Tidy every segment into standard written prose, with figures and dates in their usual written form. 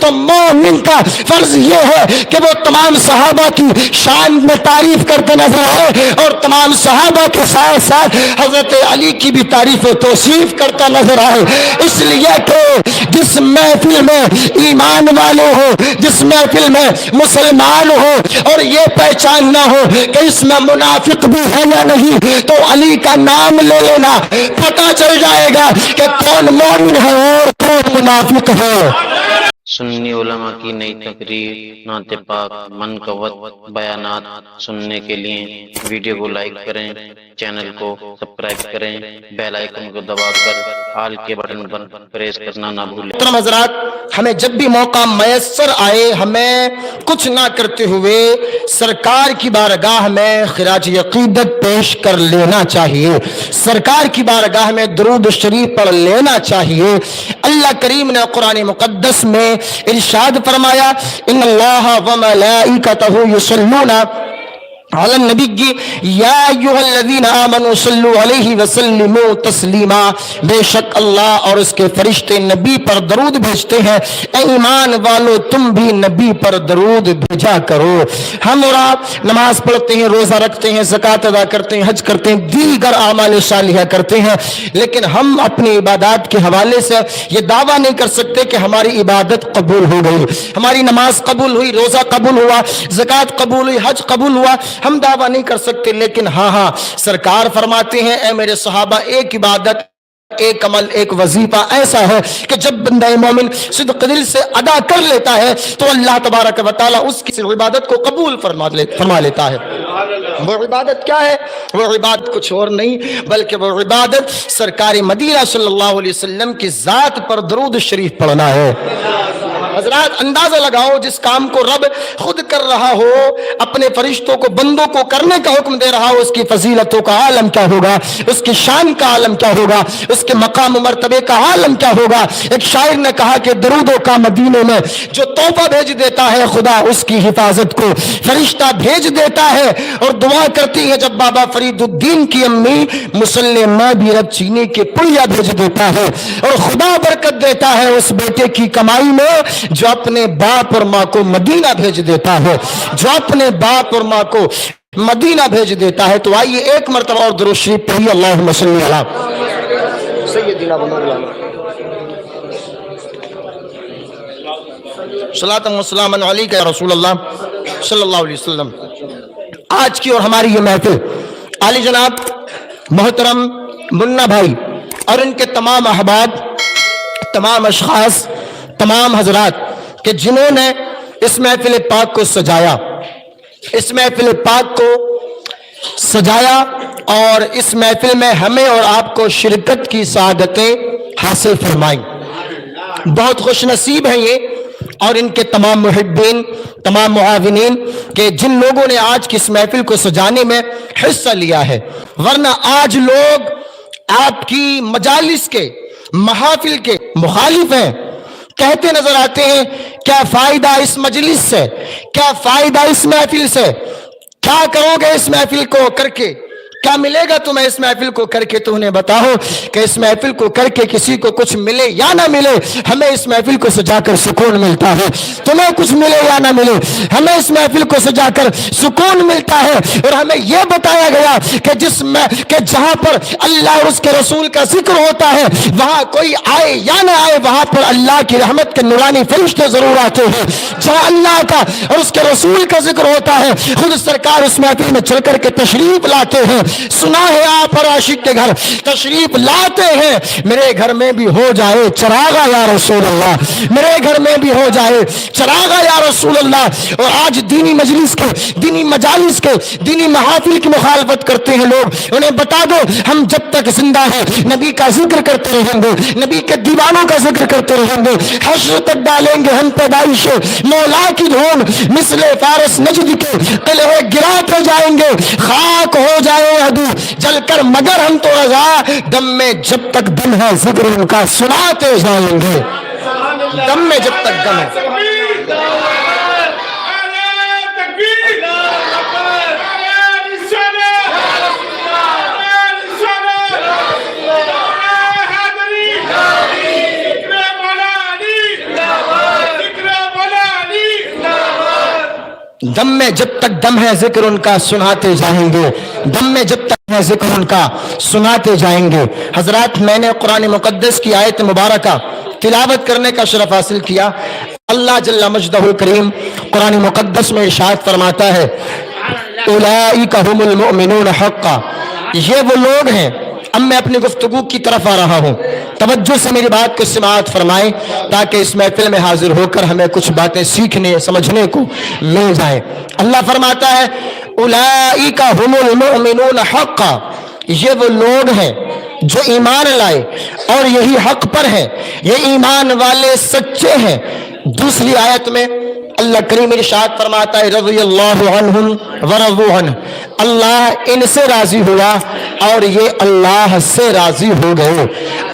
तो मोमिन का फर्ज ये है कि वो तमाम सहाबा की शान में तारीफ करते नजर आए और तमाम सहाबा के साथ साथ हजरत अली की भी तारीफ तौसीफ करता नजर आए। इसलिए कि जिस महफिल में ईमान वाले हो, जिस महफिल में मुसलमान हो और ये पहचान ना हो कि इसमें मुनाफिक भी है या नहीं, तो अली का नाम ले लेना, पता चल जाएगा कि कौन मोमिन है और कौन मुनाफिक है। सुन्नी उलमा की नई तकरीर, नाते पाक, मनकवत बयानात सुनने के लिए वीडियो को लाइक करें, चैनल को सब्सक्राइब करें, बेल आइकन को दबाकर ऑल के बटन पर प्रेस करना ना भूलें। हजरात, हमें जब भी मौका मयस्सर आए, हमें कुछ ना करते हुए सरकार की बारगाह में खिराज अकीदत पेश कर लेना चाहिए, सरकार की बारगाह में दुरूद शरीफ पढ़ लेना चाहिए। अल्लाह करीम ने कुरान मुकद्दस में इरशाद फरमाया, इन्नल्लाह व मलाइकतहु युसल्लूना अलन नबी या अय्युहल्लज़ीना आमनू सल्लु अलैहि व सल्लिमू तस्लीमा। बेशक अल्लाह और उसके फरिश्ते नबी पर दरूद भेजते हैं, ऐ ईमान वालो तुम भी नबी पर दरूद भेजा करो। हम और आप नमाज पढ़ते हैं, रोजा रखते हैं, ज़कात अदा करते हैं, हज करते हैं, दीगर आमाल सालिहा करते हैं, लेकिन हम अपनी इबादत के हवाले से ये दावा नहीं कर सकते कि हमारी इबादत कबूल हो गई, हमारी नमाज कबूल हुई, रोजा कबूल हुआ, ज़कात कबूल हुई, हज कबूल हुआ, हम दावा नहीं कर सकते। लेकिन हाँ, सरकार फरमाते हैं, ऐ मेरे सहाबा, एक इबादत, एक अमल, एक वजीफा ऐसा है कि जब बंदा मोमिन सिद्क़ दिल से अदा कर लेता है तो अल्लाह तबारक व तआला उसकी इबादत को कबूल फरमा लेता है। वो इबादत क्या है? वो इबादत कुछ और नहीं बल्कि वो इबादत सरकार मदीना सल्लल्लाहु अलैहि वसल्लम की जात पर दरूद शरीफ पढ़ना है। हजरात, अंदाजा लगाओ, जिस काम को रब खुद कर रहा हो, अपने फरिश्तों को, बंदों को करने का हुक्म दे रहा हो, उसकी फजीलतों का आलम क्या होगा, उसकी शान का आलम क्या होगा, उसके मकाम मर्तबे का आलम क्या होगा। एक शायर ने कहा कि दरूदों का मदीने में जो तोहफा भेज देता है खुदा, उसकी हिफाजत को फरिश्ता भेज देता है। और दुआ करती है जब बाबा फरीदुद्दीन की अम्मी मुसल्ले में भी रब चीनी के पुड़िया भेज देता है, और खुदा बरकत देता है उस बेटे की कमाई में जो अपने बाप और माँ को मदीना भेज देता है, जो अपने बाप और माँ को मदीना भेज देता है। तो आइए एक मरतबा और दुरूद शरीफ पढ़िए, अल्लाहुम्मा सल्ली अला सय्यदिना व मौलाना सल्लल्लाहु अलैहि या रसूल अल्लाह सल्लल्लाहु अलैहि वसल्लम। आज की और हमारी ये महफिल आली जनाब मोहतरम मुन्ना भाई और इनके तमाम अहबाब, तमाम अशखास, तमाम हजरात के जिन्होंने इस महफिल पाक को सजाया, इस महफिल पाक को सजाया और इस महफिल में हमें और आपको शिरकत की सआदतें हासिल फरमाई। बहुत खुश नसीब हैं ये और इनके तमाम मुहिब्बीन, तमाम मुआविनीन के जिन लोगों ने आज की इस महफिल को सजाने में हिस्सा लिया है। वरना आज लोग आपकी मजालिस के, महफिल के मुखालिफ हैं, कहते नजर आते हैं क्या फायदा इस मजलिस से, क्या फायदा इस महफिल से, क्या करोगे इस महफिल को करके, क्या मिलेगा तुम्हें इस महफिल को करके। तो उन्हें बताओ कि इस महफिल को करके किसी को कुछ मिले या ना मिले, हमें इस महफिल को सजाकर सुकून मिलता है। तुम्हें कुछ मिले या ना मिले, हमें इस महफिल को सजाकर सुकून मिलता है। और हमें यह बताया गया कि कि जहां पर अल्लाह और उसके रसूल का जिक्र होता है, वहां कोई आए या ना आए, वहां पर अल्लाह की रहमत के नूरानी फरिश्ते जरूर आते हैं। जहां अल्लाह का और उसके रसूल का जिक्र होता है, खुद सरकार उस महफिल में चल करके तशरीफ लाते हैं। सुना है आप और आशिक के घर तशरीफ लाते हैं। मेरे घर में भी हो जाए चरागा या रसूल अल्लाह, मेरे घर में भी हो जाए चरागा या रसूल अल्लाह। और आज दीनी मजलिस के, दीनी मजालिस के, दीनी महाफिल की मुखालफत करते हैं लोग। उन्हें बता दो हम जब तक जिंदा है नबी का जिक्र करते रहेंगे, नबी के दीवानों का जिक्र करते रहेंगे। हश्र तक डालेंगे हम पैदाइश मौला की धूम, मिसले फारस नजद के किले गिरा कर जाएंगे, खाक हो जाए जलकर मगर हम तो रजा, दम में जब तक दम है जिक्र उनका सुनाते जाएंगे, दम में जब तक दम है। دم میں جب تک دم ہے ذکر ان کا سناتے جائیں گے، دم میں جب تک ہے ذکر ان کا سناتے جائیں گے۔ حضرات، میں نے قرآن مقدس کی آیت مبارکہ تلاوت کرنے کا شرف حاصل کیا۔ اللہ جل مجدہ الکریم قرآن مقدس میں ارشاد فرماتا ہے اولئک هم المؤمنون حقا، یہ وہ لوگ ہیں۔ اب میں اپنی گفتگو کی طرف آ رہا ہوں، توجہ سے میری بات کو سماعت فرمائیں تاکہ اس محفل میں حاضر ہو کر ہمیں کچھ باتیں سیکھنے سمجھنے کو مل جائیں۔ اللہ فرماتا ہے اولئک هم المؤمنون حقا، یہ وہ لوگ ہیں جو ایمان لائے اور یہی حق پر ہیں، یہ ایمان والے سچے ہیں۔ دوسری آیت میں اللہ کریم ارشاد فرماتا ہے رضی اللہ عنہم ورضوا عنہ، اللہ ان سے راضی ہوا اور یہ اللہ سے راضی ہو گئے۔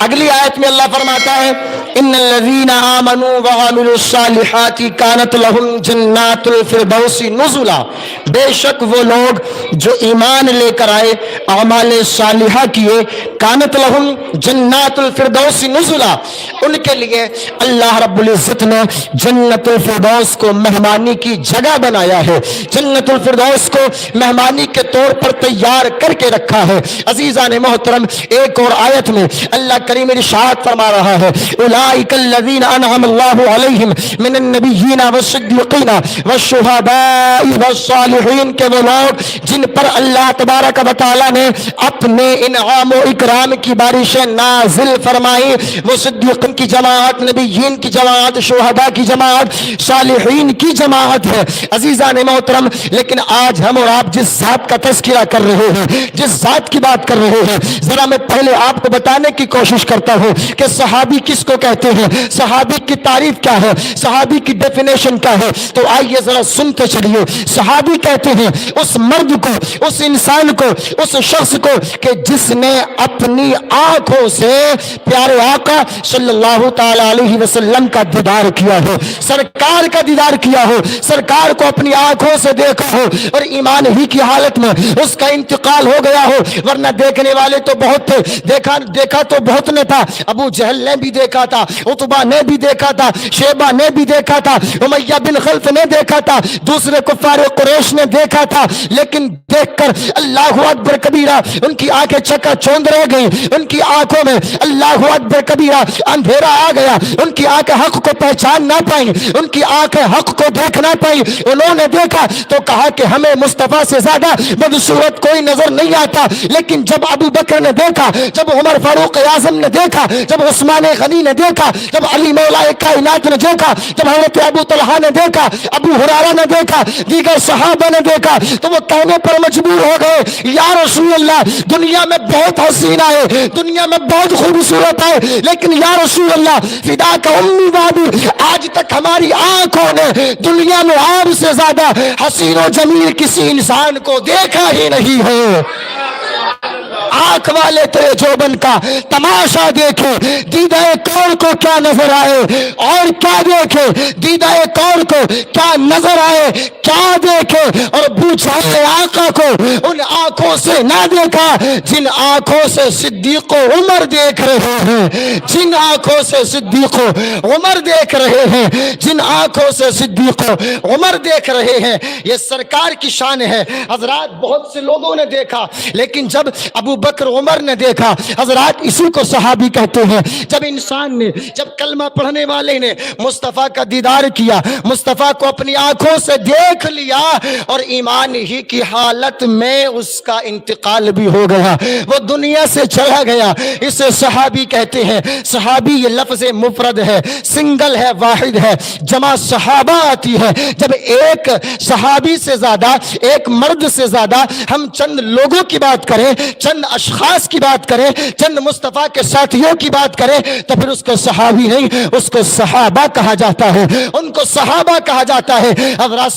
اگلی آیت میں اللہ فرماتا ہے ان الذین آمنوا وعملوا الصالحات کانت لہم جنات الفردوس نزلا، بے شک وہ لوگ جو ایمان لے کر آئے، اعمال صالحہ کیے، کانت لہم جنات الفردوس نزلا، ان کے لیے اللہ رب العزت نے جنت الفردوس کو مہمانی کی جگہ بنایا ہے، جنت الفردوس کو مہمانی کے طور پر تیار کر کے رکھا ہے۔ عزیزان محترم، ایک اور آیت میں اللہ کریم ارشاد فرما رہا ہے اولئک الذین انعم اللہ علیہم من النبیین والصدیقین والشہداء والصالحین، کے وہ لوگ جن پر اللہ تبارک و تعالی نے اپنے انعام و اکرام کی بارشیں نازل فرمائی۔ وہ صدیقین کی جماعت، نبیین کی جماعت، شہداء کی جماعت، صالحین کی جماعت ہے۔ عزیزان محترم، لیکن آج ہم اور آپ جس ذات کا تذکرہ کر رہے ہیں، جس ذات کی بات کر رہے ہیں، ذرا میں پہلے آپ کو بتانے کی کوشش کرتا ہوں کہ صحابی کس کو کہتے ہیں، صحابی کی تعریف کیا ہے، صحابی کی ڈیفینیشن کیا ہے۔ تو آئیے ذرا سنتے چلیے۔ صحابی کہتے ہیں اس مرد کو، اس انسان کو، اس شخص کو کہ جس نے اپنی آنکھوں سے پیارے آقا صلی اللہ تعالی علیہ وسلم کا دیدار کیا ہو، سرکار کا دیدار کیا ہو، سرکار کو اپنی آنکھوں سے دیکھا ہو اور ایمان ہی کی حالت میں اس کا انتقال ہو گیا ہو۔ ورنہ دیکھنے والے تو بہت تھے، دیکھا تو بہت نے تھا، ابو جہل نے بھی دیکھا تھا، عتبہ نے بھی دیکھا تھا، شیبہ نے بھی دیکھا تھا، امیہ بن خلف نے دیکھا تھا، دوسرے کفار قریش نے دیکھا تھا، لیکن دیکھ کر اللہ اکبر کبیرہ ان کی آنکھیں چکا چوند رہ گئیں، ان کی آنکھوں میں اللہ اکبر کبیرہ اندھیرا آ گیا، ان کی آنکھیں حق کو پہچان نہ پائیں، ان کی آنکھیں حق کو دیکھ نہ پائیں۔ انہوں نے دیکھا تو کہا کہ ہمیں مصطفیٰ سے زیادہ بدصورت کوئی نظر نہیں آتا، لیکن جب ابو بکر نے دیکھا، جب عمر فاروق اعظم نے دیکھا، جب عثمان غنی نے دیکھا، جب علی مولا کائنات نے دیکھا، جب حضرت ابو طلحہ نے دیکھا، ابو ہریرہ نے دیکھا، دیگر صحابہ نے دیکھا، تو وہ کہنے پر مجبور ہو گئے یا رسول اللہ دنیا میں بہت حسین آئے، دنیا میں بہت خوبصورت آئے، لیکن یا رسول اللہ فدا کا امی بابی، آج تک ہماری آنکھوں نے دنیا میں آپ سے زیادہ حسین و جمیل کسی انسان کو دیکھا ہی نہیں ہے۔ آنکھ والے تیرے جوبن کا تماشا دیکھے، دیدہ کون کو کیا نظر آئے اور کیا دیکھے، دیدہ کون کو کیا نظر آئے کیا دیکھے، اور بوجھائے آقا کو ان آنکھوں سے نہ دیکھا جن آنکھوں سے صدیق و عمر دیکھ رہے ہیں، جن آنکھوں سے صدیق و عمر دیکھ رہے ہیں، جن آنکھوں سے صدیق و عمر دیکھ رہے ہیں۔ یہ سرکار کی شان ہے۔ حضرات، بہت سے لوگوں نے دیکھا، لیکن جب ابو بکر عمر نے دیکھا، حضرات اسی کو صحابی کہتے ہیں، جب انسان نے، جب کلمہ پڑھنے والے نے مصطفیٰ کا دیدار کیا، مصطفیٰ کو اپنی آنکھوں سے دیکھ لیا اور ایمان ہی کی حالت میں اس کا انتقال بھی ہو گیا، وہ دنیا سے چلا گیا، اسے صحابی کہتے ہیں۔ صحابی یہ لفظ مفرد ہے، سنگل ہے، واحد ہے، جمع صحابہ آتی ہے۔ جب ایک صحابی سے زیادہ، ایک مرد سے زیادہ ہم چند لوگوں کی بات کریں، چند اشخاص کی بات کریں، چند مصطفیٰ کے ساتھیوں کی بات کریں، تو پھر اس کو صحابی نہیں، اس کو صحابہ کہا جاتا ہے، ان کو صحابہ کہا جاتا ہے۔ حضرات،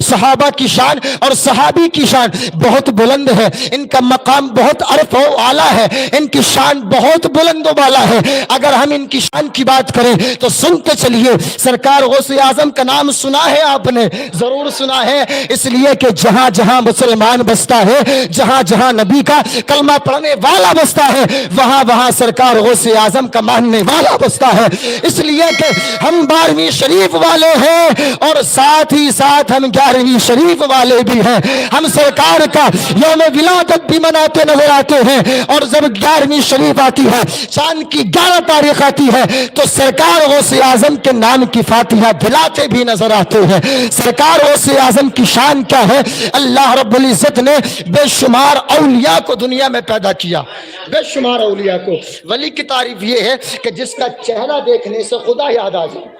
صحابہ کی شان اور صحابی کی شان بہت بلند ہے، ان کا مقام بہت عرف و اعلیٰ ہے، ان کی شان بہت بلند و بالا ہے۔ اگر ہم ان کی شان کی بات کریں تو سنتے چلیے۔ سرکار غوث اعظم کا نام سنا ہے آپ نے، ضرور سنا ہے، اس لیے کہ جہاں جہاں مسلمان بستا ہے، جہاں جہاں نبی کا कलमा पढ़ने वाला बसता है, वहां वहां सरकार गौस आजम का मानने वाला बसता है। इसलिए कि हम 12वीं शरीफ वाले हैं और साथ ही साथ हम 11वीं शरीफ वाले भी हैं। हम सरकार का यौम विलादत भी मनाते नजर आते हैं और जब 11वीं शरीफ आती है, चांद की 11 तारीख आती है, तो सरकार गौस आजम के नाम की फातिहा दिलाते भी नजर आते हैं। सरकार गौस आजम की शान क्या है? अल्लाह रब्बुल इज्जत ने बेशुमार औलिया को दुनिया में पैदा किया, बेशुमार औलिया को। वली की तारीफ ये है कि जिसका चेहरा देखने से खुदा याद आ जाए,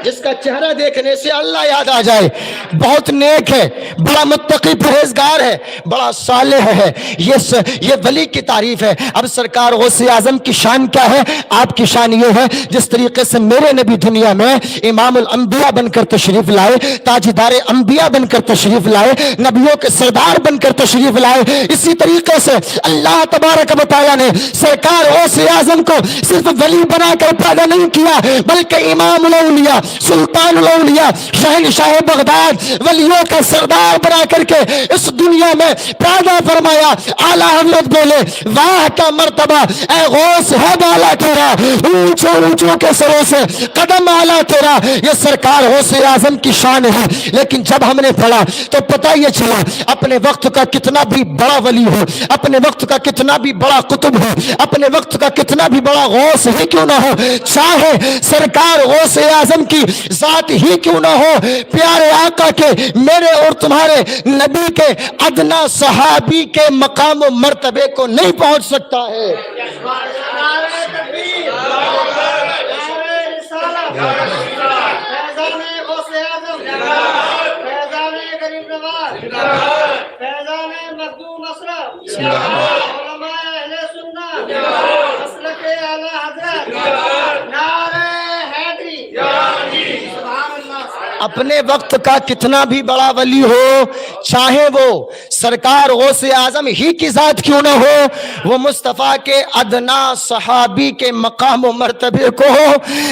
जिसका चेहरा देखने से अल्लाह याद आ जाए। बहुत नेक है, बड़ा मुत्तकी परहेजगार है, बड़ा सालेह है, ये वली की तारीफ है। अब सरकार गौसे आजम की शान क्या है? आपकी शान ये है, जिस तरीके से मेरे नबी दुनिया में इमामुल अंबिया बनकर तशरीफ लाए, ताजदार अंबिया बनकर तशरीफ लाए, नबियों के सरदार बनकर तशरीफ लाए, इसी तरीके से अल्लाह तबारक व तआला ने सरकार गौसे आजम को सिर्फ वली बनाकर पैदा नहीं किया, बल्कि इमामुल औलिया, सुल्तानुल औलिया, शहनशाह बगदाद, वलियों का सरदार बना करके इस दुनिया में पैदा फरमाया। आला हजरत बोले, वाह क्या मर्तबा ऐ गौस है बाला तेरा, ऊंचों ऊंचों के सरों से कदम आला तेरा। ये सरकार गौसे आजम की शान है। लेकिन जब हमने पढ़ा तो पता ये चला, अपने वक्त का कितना भी बड़ा वली हो, अपने वक्त का कितना भी बड़ा कुतुब हो, अपने वक्त का कितना भी बड़ा गौस ही क्यों ना हो, चाहे सरकार गौसे आजम की जात ही क्यों ना हो, प्यारे आका के, मेरे और तुम्हारे नबी के अदना सहाबी के मकाम और मर्तबे को नहीं पहुंच सकता है। अपने वक्त का कितना भी बड़ा वली हो, चाहे वो सरकार गौसे आजम ही की जात क्यों ना हो, वो मुस्तफ़ा के अदना सहाबी के मकाम व मर्तबे को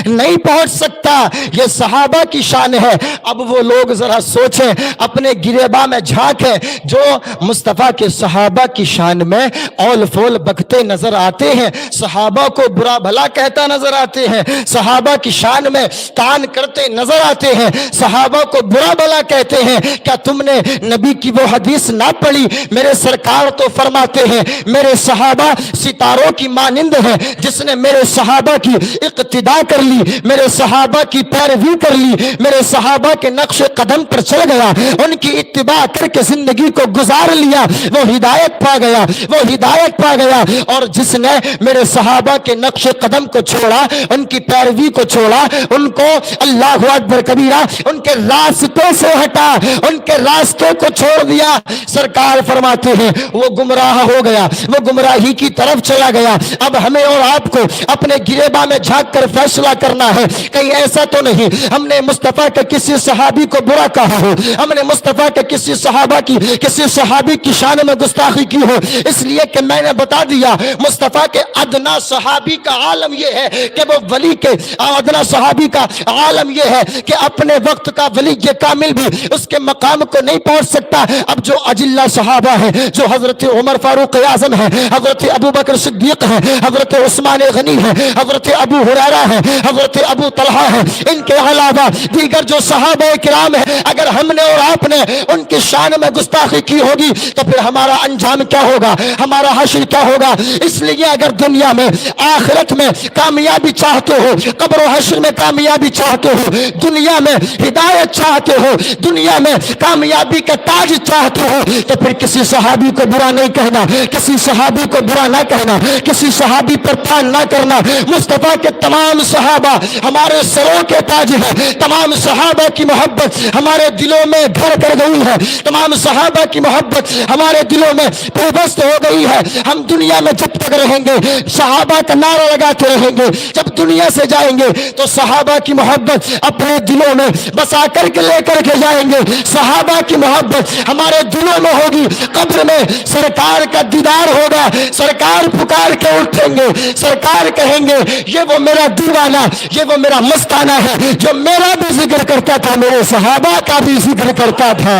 नहीं पहुंच सकता। ये सहाबा की शान है। अब वो लोग जरा सोचें, अपने गिरेबा में झांकें, जो मुस्तफ़ा के सहाबा की शान में औल फोल बकते नजर आते हैं, सहाबा को बुरा भला कहता नजर आते हैं, सहाबा की शान में तान करते नजर आते हैं, सहाबा को बुरा भला कहते हैं। क्या तुमने नबी की वो हदीस ना पढ़ी? मेरे सरकार तो फरमाते हैं, मेरे सहाबा सितारों की मानिंद है, जिसने मेरे सहाबा की इक्तिदा कर ली, मेरे सहाबा की पैरवी कर ली, मेरे सहाबा के नक्श कदम पर चल गया, उनकी इत्तिबा करके जिंदगी को गुजार लिया, वो हिदायत पा गया, वो हिदायत पा गया। और जिसने मेरे सहाबा के नक्श कदम को छोड़ा, उनकी पैरवी को छोड़ा, उनको अल्लाह अकबर कबीरा, उनके रास्ते से हटा, उनके रास्ते को छोड़ दिया, सरकार फरमाते हैं वो गुमराह हो गया, वो गुमराही की तरफ चला गया। अब हमें और आपको अपने गिरेबा में झांक कर फैसला करना है, कहीं ऐसा तो नहीं हमने मुस्तफा के किसी सहाबी को बुरा कहा हो, हमने मुस्तफा के किसी सहाबा की, किसी सहाबी की शान में गुस्ताखी की हो। इसलिए कि मैंने बता दिया, मुस्तफा के अदना सहाबी का आलम यह है कि वो वली के, अदना सहाबी का आलम यह है कि अपने वक्त का वली ये कामिल भी उसके मकाम को नहीं पहुंच सकता। अब जो अजिल्ला सहाबा है, जो हजरत उमर फारूक आजम है, हजरत अबू बकर सिद्दीक है, हजरत उस्मान गनी है, हजरत अबू हुरैरा है, हजरत अबू तलहा है, इनके अलावा दीगर जो सहाबा किराम है, अगर हमने और आपने उनकी शान में गुस्ताखी की होगी तो फिर हमारा अंजाम क्या होगा, हमारा हश्र क्या होगा। इसलिए अगर दुनिया में, आखिरत में कामयाबी चाहते हो, कब्र और हश्र में कामयाबी चाहते हो, दुनिया में हिदायत चाहते हो, दुनिया में कामयाबी का ताज चाहते हो, तो फिर किसी सहाबी को बुरा नहीं कहना, किसी सहाबी को बुरा ना कहना, किसी सहाबी पर तान ना करना। मुस्तफा के तमाम सहाबा हमारे सरों के ताज है, तमाम सहाबा की मोहब्बत हमारे दिलों में घर कर गई है, तमाम सहाबा की मोहब्बत हमारे दिलों में पेबस्त हो गई है। हम दुनिया में जब तक रहेंगे सहाबा का नारा लगाते रहेंगे, जब दुनिया से जाएंगे तो सहाबा की मोहब्बत अपने दिलों में बसा करके लेकर के जाएंगे। सहाबा की मोहब्बत हमारे दिलों में होगी, कब्र में सरकार का दीदार होगा, सरकार पुकार के उठेंगे, सरकार कहेंगे ये वो मेरा दीवाना, ये वो मेरा मस्ताना है, जो मेरा भी जिक्र करता था, मेरे सहाबा का भी जिक्र करता था।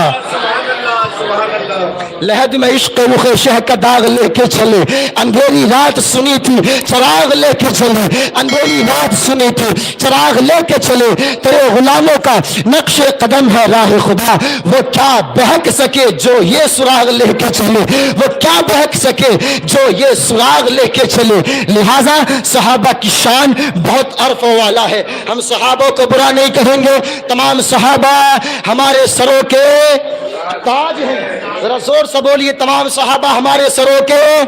लहद में इश्क रुख शह का दाग लेके चले, अंधेरी रात सुनी थी चराग लेके चले, अंधेरी रात सुनी थी चराग लेके चले, तेरे गुलामों का नक्शे कदम है राह खुदा, वो क्या बहक सके जो ये सुराग लेके चले, वो क्या बहक सके जो ये सुराग लेके चले। लिहाजा सहाबा की शान बहुत अर्फ वाला है। हम सहाबों को बुरा नहीं कहेंगे, तमाम सहाबा हमारे सरों के ताज हैं। जरा जोर से बोलिए, तमाम सहाबा हमारे सरों के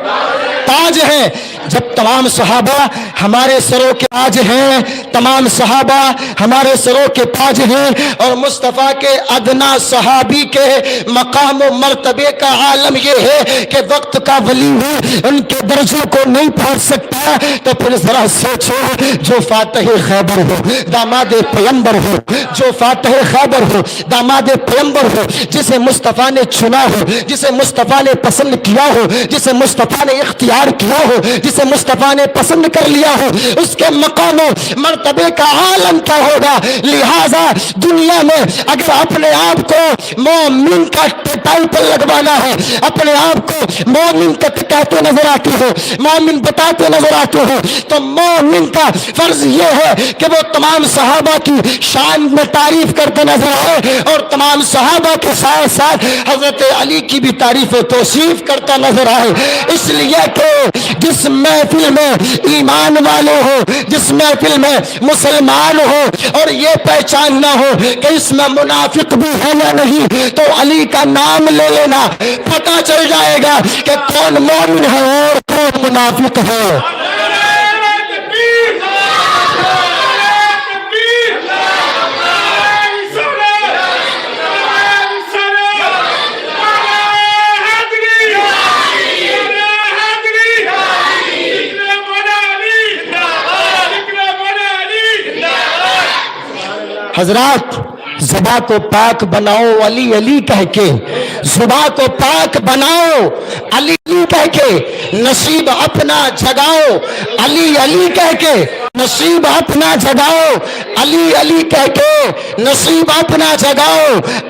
ताज हैं। जब तमाम सहाबा हमारे सरों के ताज हैं, तमाम सहाबा हमारे सरों के ताज हैं, और मुस्तफ़ा के अदना सहाबी के मकाम व मर्तबे का आलम ये है कि वक्त का वली है उनके दर्जों को नहीं पहुंच सकता, तो फिर जरा सोचो, जो फातिह खैबर हो, दामाद पैगंबर हो, जो फातिह खैबर हो, दामाद पैगंबर हो, जिसे मुस्तफ़ा ने चुना हो, जिसे मुस्तफ़ा ने पसंद किया हो, जिसे मुस्तफ़ा ने इख्तियार किया हो, जिसे मुस्तफ़ा ने पसंद कर लिया हो, उसके मकाम मर्तबे का आलम क्या होगा। लिहाजा दुनिया में अगर अपने आप को मोमिन का टाइटल लगवाना है, अपने आप को मोमिन कहते नजर आते हो, मोमिन बताते नजर आते हो, तो मोमिन का फर्ज ये है कि वो तमाम सहाबा की शान में तारीफ करते नजर आए, और तमाम सहाबा के साथ साथ हजरत अली की भी तारीफ और तौसीफ करता नजर आए। इसलिए कि जिस महफिल में ईमान वाले हो, जिस महफिल में मुसलमान हो, और ये पहचान ना हो कि इसमें मुनाफिक भी है या नहीं, तो अली का नाम ले लेना, पता चल जाएगा कि कौन मोमिन है और कौन मुनाफिक है। हजरात, ज़ुबा को पाक बनाओ अली अली कह के, ज़ुबा को पाक बनाओ अली अली कह के, नसीब अपना जगाओ अली अली कह के, नसीब अपना जगाओ अली अली कह के, नसीब अपना जगाओ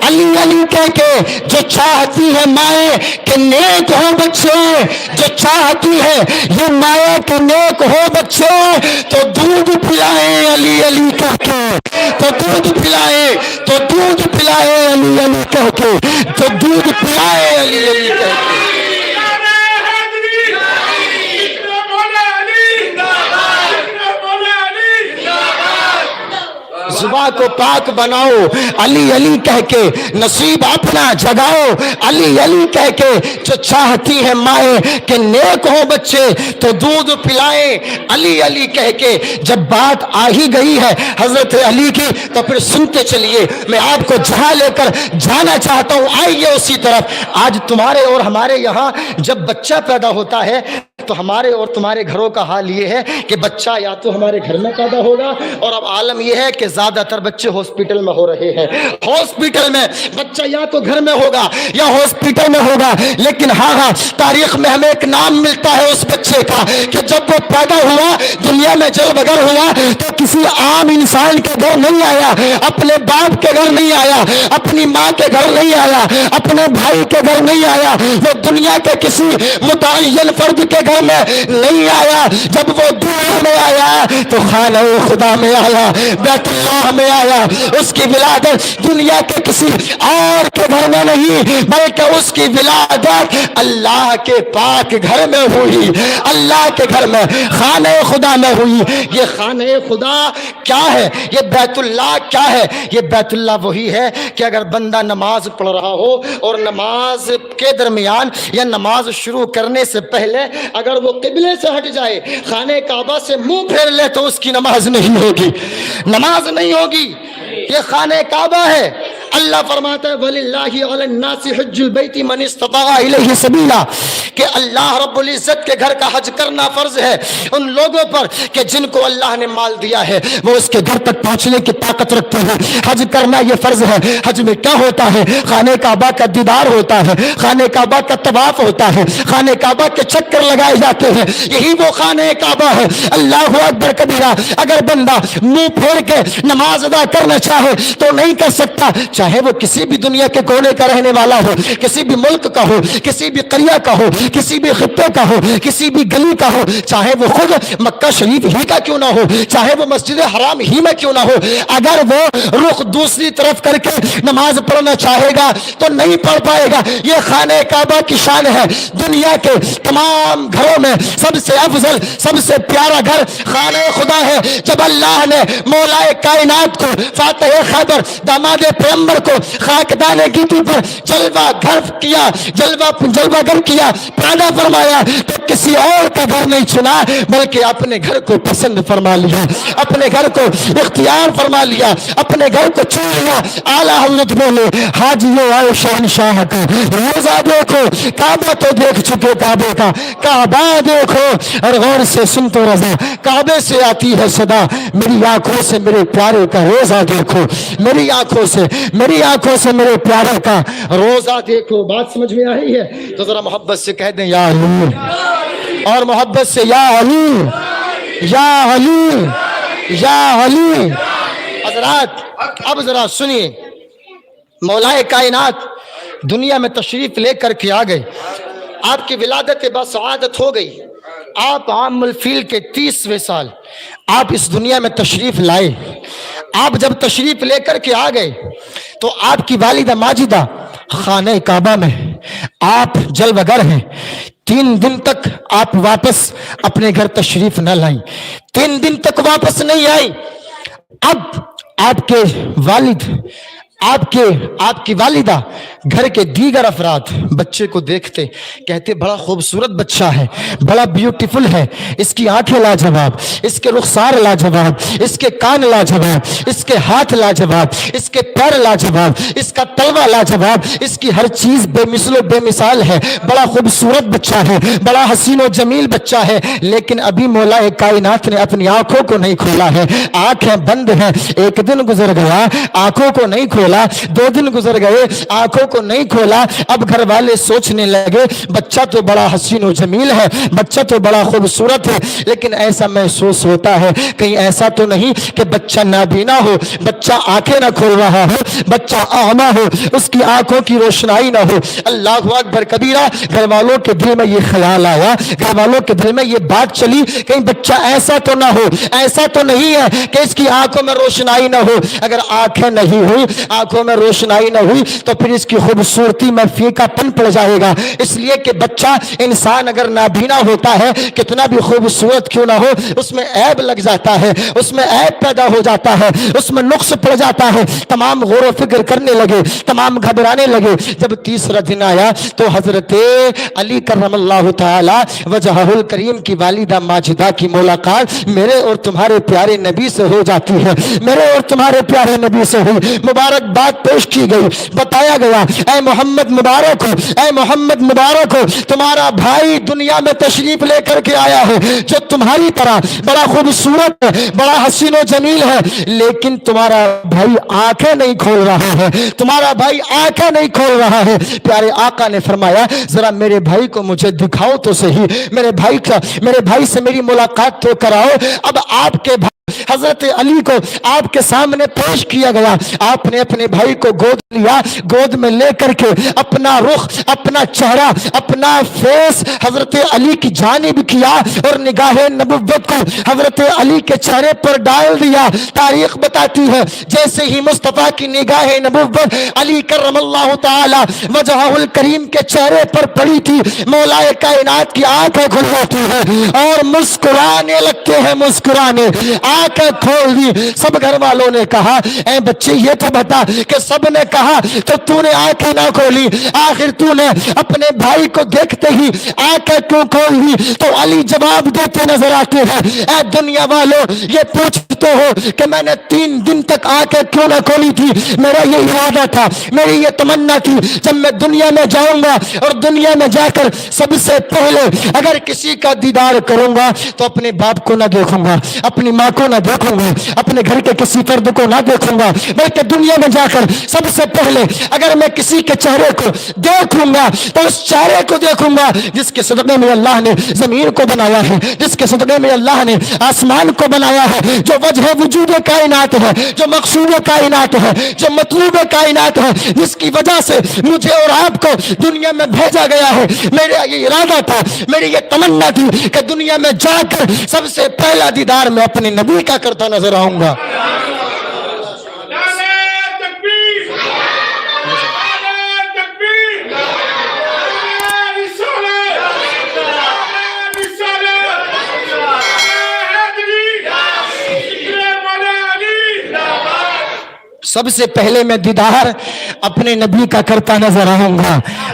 अली अली कह के। जो चाहती है माए कि नेक हो बच्चे, जो चाहती है ये माए कि नेक हो बच्चे, तो दूध पिलाए अली अली कह के, तो दूध पिलाए, तो दूध पिलाए अली अली कह के, तो दूध पिलाए अली अली कह के। ज़ुबा को पाक बनाओ अली अली कह के, नसीब अपना जगाओ अली अली कह के। जो चाहती है माए कि नेक हो बच्चे, तो दूध पिलाए अली अली कह के। जब बात आ ही गई है हजरत अली की, तो फिर सुनते चलिए, मैं आपको जहां लेकर जाना चाहता हूं, आइए उसी तरफ। आज तुम्हारे और हमारे यहाँ जब बच्चा पैदा होता है, तो हमारे और तुम्हारे घरों का हाल ये है कि बच्चा या तो हमारे घर में पैदा होगा, और अब आलम ये है कि ज्यादातर बच्चे हॉस्पिटल में हो रहे हैं। हॉस्पिटल में बच्चा या तो घर में होगा या हॉस्पिटल में होगा। लेकिन हाँ, तारीख में हमें एक नाम मिलता है उस बच्चे का कि जब वो पैदा हुआ, दुनिया में जल बगर हुआ, तो किसी आम इंसान के घर नहीं आया, अपने बाप के घर नहीं आया, अपनी माँ के घर नहीं आया, अपने भाई के घर नहीं आया, वो दुनिया के किसी मुतअय्यन फर्द के घर में नहीं आया। जब वो दुनिया में आया तो खाना खुदा में आया, बैतुल्लाह में आया। उसकी विलादत दुनिया के किसी और के घर में नहीं, बल्कि उसकी विलादत अल्लाह के पाक घर में हुई, अल्लाह के घर में खाने खुदा में हुई। ये खाने खुदा क्या है, ये बैतुल्लाह क्या है? ये बैतुल्लाह वही है कि अगर बंदा नमाज पढ़ रहा हो और नमाज के दरमियान या नमाज शुरू करने से पहले अगर वो किबले से हट जाए, खाने काबा से मुंह फेर ले, तो उसकी नमाज नहीं होगी, नमाज नहीं होगी। ये खाने काबा है। अल्लाह फरमाता है वलिल्लाहि अलन्नासि हज्जुल बैति मन इस्तता इलैहि सबीला, कि अल्लाह रब्बुल इज्जत के घर का हज करना फर्ज है उन लोगों पर कि जिनको अल्लाह ने माल दिया है, वो उसके घर तक पहुंचने की ताकत रखते हैं। हज करना ये फर्ज है। हज में क्या होता है? खाने काबा का दीदार होता है, खाने काबा का तवाफ होता है, खाने काबा के चक्कर लगाए जाते हैं। यही वो खाने काबा है। अल्लाहु अकबर कबीरा। अगर बंदा मुंह फेर के नमाज अदा करना चाहे तो नहीं कर सकता, चाहे वो किसी भी दुनिया के कोने का रहने वाला हो, किसी भी मुल्क का हो, किसी भी करिया का हो, किसी भी खित्ते का हो, किसी भी गली का हो, चाहे वो खुद मक्का शरीफ ही का क्यों ना हो, चाहे वो मस्जिद हराम ही में क्यों ना हो, अगर वो रुख दूसरी तरफ करके नमाज पढ़ना चाहेगा तो नहीं पढ़ पाएगा। ये खाने काबा की शान है। दुनिया के तमाम घरों में सबसे अफजल, सबसे प्यारा घर खाने खुदा है। जब अल्लाह ने मौलाए कायनात को, फातिह खैबर, दामादे पैगंबर को खाकदाने गिद्दी पर जलवा घर किया, जलवा घर किया, पैदा फरमाया, तो किसी और का घर नहीं चुना बल्कि अपने घर को पसंद फरमा लिया, अपने घर को इख्तियार फरमा लिया, अपने घर को चुन लिया। आला हजरत बोले, हाजियो आए शहनशाह का रोजा देखो, काबा तो देख चुके काबे का, काबा देखो और गौर से सुन तो रजा, काबे से आती है सदा, मेरी आंखों से मेरे प्यारे का रोजा देखो, मेरी आंखों से मेरे प्यारे का रोजा देखो। बात समझ में आई है तो जरा मोहब्बत से कह दें या अली, और मोहब्बत से या अली, या अली, या अली। हजरात अब जरा सुनिए, मौलाए कायनात दुनिया में तशरीफ लेकर के आ गए, आपकी विलादत बसआदत हो गई, आप आमुल फील के 30वें साल आप इस दुनिया में तशरीफ लाए। आप जब तशरीफ लेकर के आ गए तो आपकी वालिदा माजिदा खाने काबा में आप जलवगर हैं। 3 दिन तक आप वापस अपने घर तशरीफ न लाई, 3 दिन तक वापस नहीं आई। अब आपके वालिद, आपकी वालिदा, घर के दीगर अफराद बच्चे को देखते कहते बड़ा खूबसूरत बच्चा है, बड़ा ब्यूटीफुल है, इसकी आंखें लाजवाब, इसके रुखसार लाजवाब, इसके कान लाजवाब, इसके हाथ लाजवाब, इसके पैर लाजवाब, इसका तलवा लाजवाब, इसकी हर चीज बेमिसलो बेमिसाल है, बड़ा खूबसूरत बच्चा है, बड़ा हसीन और जमील बच्चा है। लेकिन अभी मौला कायनात ने अपनी आंखों को नहीं खोला है, आंखें बंद हैं। 1 दिन गुजर गया, आंखों को नहीं खोला, 2 दिन गुजर गए, आंखों को नहीं खोला। अब घर वाले सोचने लगे बच्चा तो बड़ा हसीन और जमील है, बच्चा तो बड़ा खूबसूरत है, लेकिन ऐसा महसूस होता है कहीं ऐसा तो नहीं कि बच्चा नाबीना हो, बच्चा आंखें ना खोल रहा हो, बच्चा आमा हो, उसकी आंखों की रोशनाई ना हो। अल्लाहु अकबर कबीरा। घर वालों के दिल में ये ख्याल आया, घर वालों के दिल में ये बात चली कहीं बच्चा ऐसा तो ना हो, ऐसा तो नहीं है कि इसकी आंखों में रोशनाई ना हो। अगर आंखें नहीं हुई, आंखों में रोशनाई ना हुई तो फिर इसकी खूबसूरती में फीकापन पड़ जाएगा। इसलिए कि बच्चा, इंसान अगर नाबीना होता है, कितना भी खूबसूरत क्यों ना हो, उसमें ऐब लग जाता है, उसमें ऐब पैदा हो जाता है, उसमें नुक्स पड़ जाता है। तमाम गौर व फिक्र करने लगे, तमाम घबराने लगे। जब 3रा दिन आया तो हजरत अली करमल्लाहु ताला वजहुल करीम की वालिदा माजिदा की मुलाकात मेरे और तुम्हारे प्यारे नबी से हो जाती है, मेरे और तुम्हारे प्यारे नबी से हुई। मुबारकबाद पेश की गई, बताया गया, ऐ मोहम्मद मुबारक हो, ऐ मोहम्मद मुबारक हो, तुम्हारा भाई दुनिया में तशरीफ लेकर के आया है जो तुम्हारी तरह बड़ा खूबसूरत है, बड़ा हसीन और जमील है, लेकिन तुम्हारा भाई आंखें नहीं खोल रहा है, तुम्हारा भाई आंखें नहीं खोल रहा है। प्यारे आका ने फरमाया जरा मेरे भाई को मुझे दिखाओ तो सही, मेरे भाई से मेरी मुलाकात तो कराओ। अब आपके हजरत अली को आपके सामने पेश किया गया। आपने अपने भाई को गोद लिया, गोद में लेकर के अपना रुख, अपना चेहरा, अपना फेस हजरत अली की जानिब किया और निगाहे नबुव्वत को हजरत अली के चेहरे पर डाल दिया। तारीख बताती है जैसे ही मुस्तफा की निगाहे नबुव्वत अली करमल्लाहु ताला वजहुल करीम के चेहरे पर पड़ी थी, मौलाए कायनात की आंखें खुल जाती है और मुस्कुराने लगते हैं, मुस्कुराने आंखें खोल दी। सब घर वालों ने कहा ऐ बच्चे ये तो बता कि सब ने कहा तो तूने आंखें ना खोली, आखिर तूने अपने भाई को देखते ही आंखें क्यों खोल दी? तो अली जवाब देते नजर आते हैं, ऐ दुनिया वालों ये पूछते हो कि मैंने 3 दिन तक आंखें क्यों ना खोली थी? मेरा ये इरादा था, मेरी ये तमन्ना थी, जब मैं दुनिया में जाऊंगा और दुनिया में जाकर सबसे पहले अगर किसी का दीदार करूंगा तो अपने बाप को ना देखूंगा, अपनी माँ को ना देखूंगा, अपने घर के किसी फर्द को ना देखूंगा, बल्कि दुनिया में जाकर सबसे पहले अगर मैं किसी के चेहरे को देखूंगा तो उस चेहरे को देखूंगा जिसके सदक़े में अल्लाह ने जमीन को बनाया है, जिसके सदक़े में अल्लाह ने आसमान को बनाया है, जो वजह वजूद कायनात है, जो मकसूद कायनात है, जो मतलूब कायनात है, जिसकी वजह से मुझे और आपको दुनिया में भेजा गया है। मेरा ये इरादा था, मेरी ये तमन्ना थी कि दुनिया में जाकर सबसे पहला दीदार मैं अपने नबी का करता नजर आऊंगा। सबसे पहले मैं दीदार अपने नबी का करता नजर आऊंगा,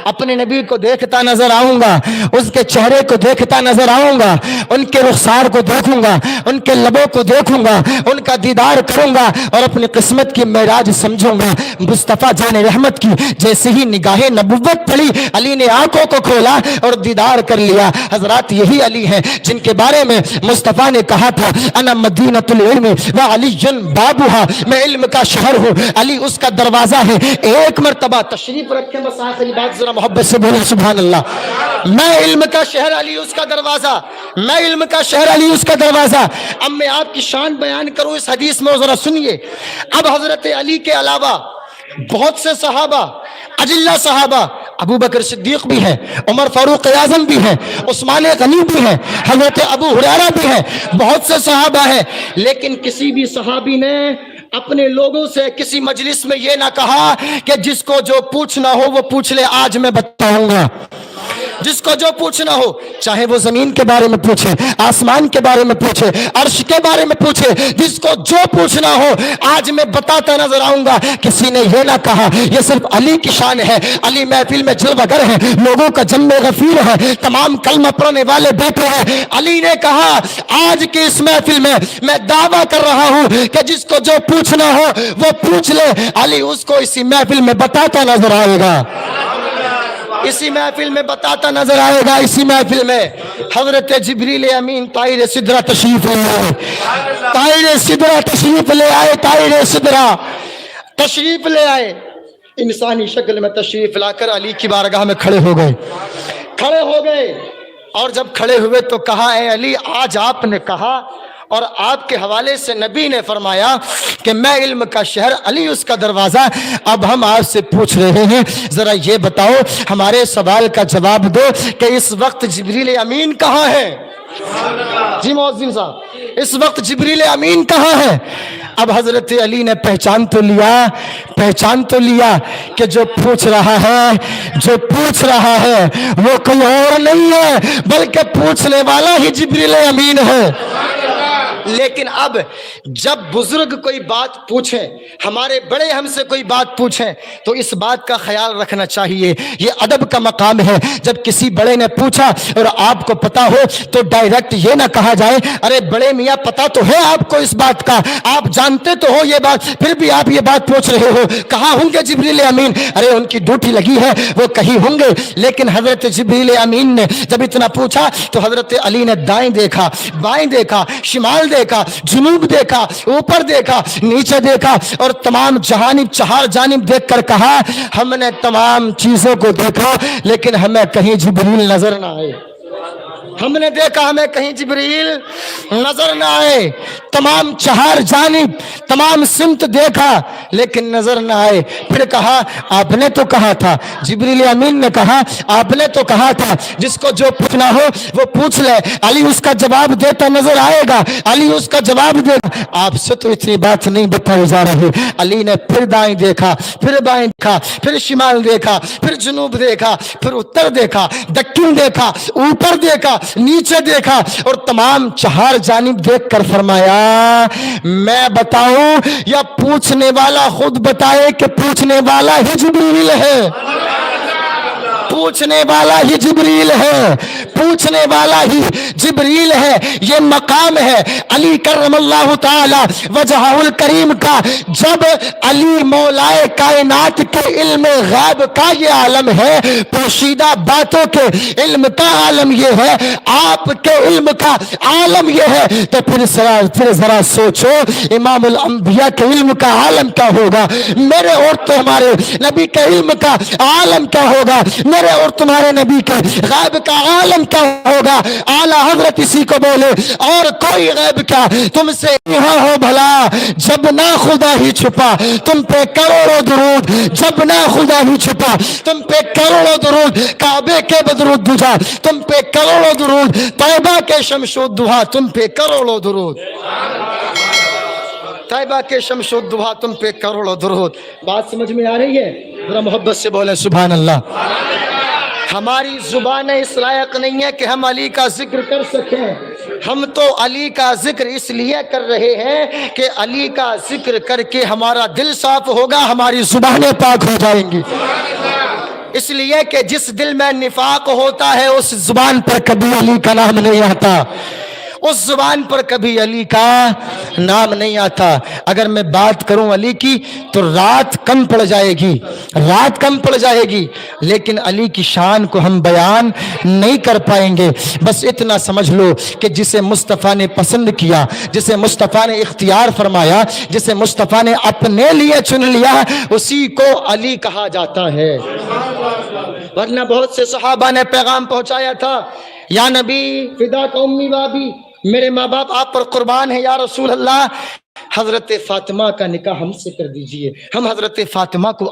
अपने नबी को देखता नजर आऊंगा, उसके चेहरे को देखता नजर आऊंगा, उनके रुखसार को देखूंगा, उनके लबों को देखूंगा, उनका दीदार करूंगा और अपनी किस्मत की मेराज समझूंगा। मुस्तफ़ा जान रहमत की जैसे ही निगाहे नबुव्वत पड़ी, अली ने आंखों को खोला और दीदार कर लिया। हजरात यही अली हैं जिनके बारे में मुस्तफ़ा ने कहा था, अना मदीनतुल इल्म व अलीयुन बाबुहा, मैं इल्म का शहर हूँ, अली उसका दरवाजा है। एक मर्तबा तशरीफ रखें, बस आखिरी बात जरा मोहब्बत से बोले सुभान अल्लाह। मैं इल्म का शहर, अली उसका दरवाजा, मैं इल्म का शहर, अली उसका दरवाजा। अब मैं आपकी शान बयान करूं इस हदीस में, जरा सुनिए। अब हजरत अली के अलावा बहुत से सहाबा, अजिल्ला सहाबा, अबू बकर सिद्दीक भी है, उमर फारूक आजम भी है, उस्मान गनी भी है, हजरत अबू हुरैरा भी है, बहुत से सहाबा है। लेकिन किसी भी सहाबी ने अपने लोगों से किसी मजलिस में ये ना कहा कि जिसको जो पूछना हो वो पूछ ले, आज मैं बताऊंगा। जिसको जो पूछना हो, चाहे वो जमीन के बारे में पूछे, आसमान के बारे में पूछे, अर्श के बारे में पूछे, जिसको जो पूछना हो आज मैं बताता नजर आऊंगा। किसी ने ये ना कहा ये सिर्फ अली की शान है, अली महफिल में जलवागर है, लोगों का जम्मे गफीर है, तमाम कलमा पढ़ने वाले बैठे हैं। अली ने कहा आज की इस महफिल में मैं दावा कर रहा हूं कि जिसको जो पूछना हो वो पूछ ले, अली उसको इसी महफिल में बताता नजर आएगा, इसी महफिल में बताता नजर आएगा। इसी महफिल में हजरत जिब्रील अमीन ताहिर सिदरा तशरीफ ले आए, ताहिर सिदरा तशरीफ ले आए, ताहिर सिदरा तशरीफ ले आए, इंसानी शक्ल में तशरीफ लाकर अली की बारगाह में खड़े हो गए, खड़े हो गए। और जब खड़े हुए तो कहा, ऐ अली आज आपने कहा और आपके हवाले से नबी ने फरमाया कि मैं इल्म का शहर, अली उसका दरवाजा। अब हम आपसे पूछ रहे हैं, जरा ये बताओ, हमारे सवाल का जवाब दो कि इस वक्त जिब्रील अमीन कहाँ है? जी मौज़िन साहब, इस वक्त जिब्रील अमीन कहाँ है? अब हजरत अली ने पहचान तो लिया कि जो पूछ रहा है, जो पूछ रहा है वो कोई और नहीं है बल्कि पूछने वाला ही जिब्रील अमीन है। लेकिन अब जब बुजुर्ग कोई बात पूछे, हमारे बड़े हमसे कोई बात पूछें, तो इस बात का ख्याल रखना चाहिए, ये अदब का मकाम है। जब किसी बड़े ने पूछा और आपको पता हो तो डायरेक्ट ये ना कहा जाए, अरे बड़े मियाँ पता तो है आपको इस बात का, आप जानते तो हो ये बात, फिर भी आप ये बात पूछ रहे हो, कहाँ होंगे जिब्रील अमीन? अरे उनकी ड्यूटी लगी है, वो कहीं होंगे। लेकिन हजरत जिब्रील अमीन ने जब इतना पूछा तो हजरत अली ने दाएं देखा, बाएं देखा, शिमाल देखा, जुनूब देखा, ऊपर देखा, नीचे देखा और तमाम जहानिब, चार जानिब देखकर कहा, हमने तमाम चीजों को देखा लेकिन हमें कहीं जिब्रील नजर ना आए। हमने देखा, हमें कहीं जिब्रील नजर ना आए। तमाम चार जानिब, तमाम सिमत देखा लेकिन नजर ना आए। फिर कहा, आपने तो कहा था, जिब्रील अमीन ने कहा, आपने तो कहा था जिसको जो पूछना हो वो पूछ ले, अली उसका जवाब देता नजर आएगा, अली उसका जवाब देगा। आपसे तो इतनी बात नहीं बताई जा रही। अली ने फिर दाएं देखा, फिर बाएं देखा, फिर शिमाल देखा, फिर जुनूब देखा, फिर उत्तर देखा, दक्षिण देखा, ऊपर देखा, नीचे देखा और तमाम चार जानिब देखकर फरमाया, मैं बताऊं या पूछने वाला खुद बताए कि पूछने वाला ही जिब्रील है, पूछने वाला ही जिब्रील है, पूछने वाला ही जिब्रील है। ये मकाम है अली करमल्लाहु ताला वजहुल करीम का। जब अली मौलाए कायनात के इल्म गैब का ये आलम है, पोशीदा बातों के इल्म का आलम ये है, आपके इल्म का आलम ये है, तो फिर जरा सोचो इमामुल अंबिया के इल्म का आलम क्या होगा, मेरे और तुम्हारे नबी के इल्म का आलम क्या होगा, मेरे और तुम्हारे नबी के गैब का आलम क्या होगा। आला हजरत इसी को बोले और कोई गैब क्या तुमसे यहाँ हो भला, जब ना खुदा ही छुपा तुम पे करोड़ों दुरूद, जब ना खुदा ही छुपा तुम पे करोड़ों दुरूद, काबे के बदरुद दुजा तुम पे करोड़ों दुरूद, तैबा के शमशुद्दुहा तुम पे करोड़ों दुरूद, तैबा के शमशुद्दुहा तुम पे करोड़ों दुरूद। बात समझ में आ रही है? जरा मोहब्बत से बोले सुभान अल्लाह। हमारी जुबान इस लायक नहीं है कि हम अली का जिक्र कर सकें। हम तो अली का जिक्र इसलिए कर रहे हैं कि अली का जिक्र करके हमारा दिल साफ होगा, हमारी जुबानें पाक हो जाएंगी। इसलिए कि जिस दिल में निफाक होता है उस जुबान पर कभी अली का नाम नहीं आता, उस जुबान पर कभी अली का नाम नहीं आता। अगर मैं बात करूं अली की तो रात कम पड़ जाएगी, रात कम पड़ जाएगी, लेकिन अली की शान को हम बयान नहीं कर पाएंगे। बस इतना समझ लो कि जिसे मुस्तफ़ा ने पसंद किया, जिसे मुस्तफ़ा ने इख्तियार फरमाया, जिसे मुस्तफ़ा ने अपने लिए चुन लिया, उसी को अली कहा जाता है। वरना बहुत से सहाबा ने पैगाम पहुंचाया था, या नबी फिदा का उम्मी वाबी, मेरे माँ बाप आप पर कुर्बान है या रसूल अल्लाह, हजरत फातिमा का निकाह हमसे कर दीजिए, हम हजरत फातिमा को